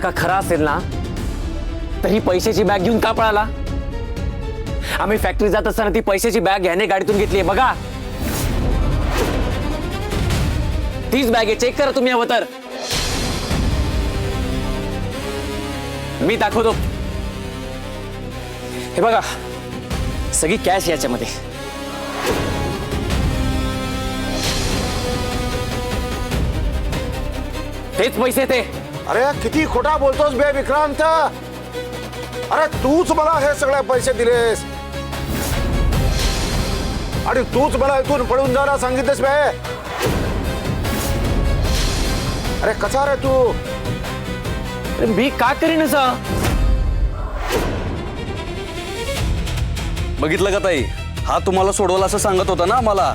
का खरा असेल ना तर ही पैशाची बॅग घेऊन का पळाला? आम्ही फॅक्टरी जात असताना ती पैशाची बॅग ह्याने गाडीतून घेतली बघा. तीच बॅग आहे, चेक करा तुम्ही हवं तर. मी दाखवतो. हे बघा सगळी कॅश याच्यामध्ये. तेच पैसे ते. अरे किती खोटा बोलतोस बे विक्रांत. अरे तूच मला हे सगळे पैसे दिलेस आणि तूच मला इथून पळून जायला सांगितलेस बे. अरे कसा रे तू? मी का करीन असं? बघितलं का ताई, हा तुम्हाला सोडवला असं सांगत होता ना मला.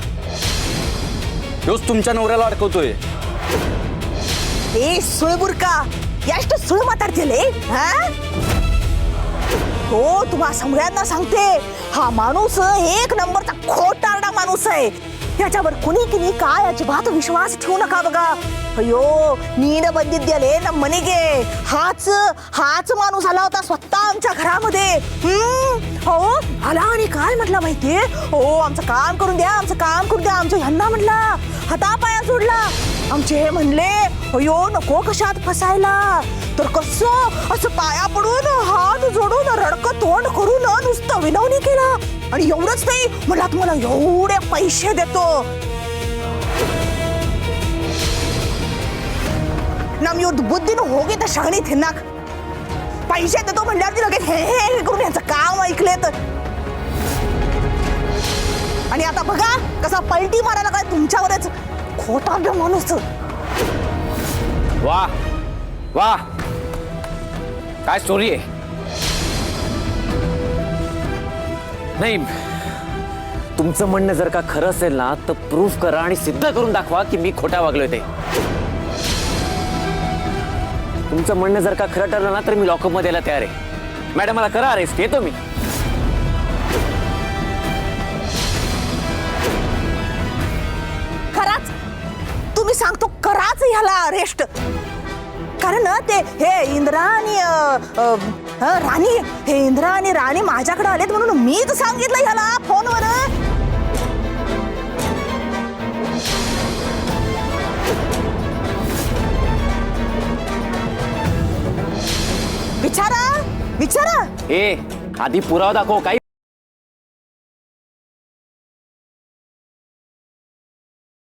तोच तुमच्या नवऱ्याला अडकवतोय. ए सुळबुरका, ಎಷ್ಟು सुळ माताಡ್ತಿಯಲೇ हा? हो तुम्हा सगळ्यांना सांगते, हा माणूस एक नंबरचा खोटारडा माणूस आहे. याच्यावर कुणी किनी काय अजिबात विश्वास ठेवू नका बघा. अयो नीड ಬಂದಿದ್ಯಲೇ ನಮ್ಮ ಮನೆಗೆ. हाच माणूस आला होता स्वतः आमच्या घरामध्ये. हो आला आणि काय म्हटला माहितीये? हो आमचं काम करून द्या, आमचं काम करून द्या. आमच्या ह्यांना म्हटला, हातापाया जोडला. आमचे हे म्हणले अयो नको कशात फसायला. तर कसं असं पाया पडून हात जोडून रडकं तोंड करून नुसतं विनवणी केला. आणि एवढंच नाही मला तुम्हाला एवढे पैसे देतो. नम युद्ध बुद्धीन होगी तर शहाणी थिन्नाक. पैसे देतो म्हणल्यावर लगेच हे करून यांचं काम ऐकलेत. आणि आता बघा कसा पलटी मारायला काय तुमच्यावरच. खोटा माणूस. वाह वाह काय स्टोरी आहे. नाही तुमचं म्हणणं जर का खरं असेल ना तर प्रूफ करा आणि सिद्ध करून दाखवा की मी खोटा वागलोय ते. तुमचं म्हणणं जर का खरं ठरलं ना तर मी लॉकअप मध्ये यायला तयार आहे. मॅडम मला करा अरेस्ट, येतो मी. खराच तुम्ही सांगतो कराच ह्याला अरेस्ट. कारण ते हे इंद्रा आणि राणी, हे इंद्रा आणि राणी माझ्याकडे आलेत म्हणून मीच सांगितलं ह्याला फोनवर. विचारा विचारा. ए आधी पुरावा दाखव. काही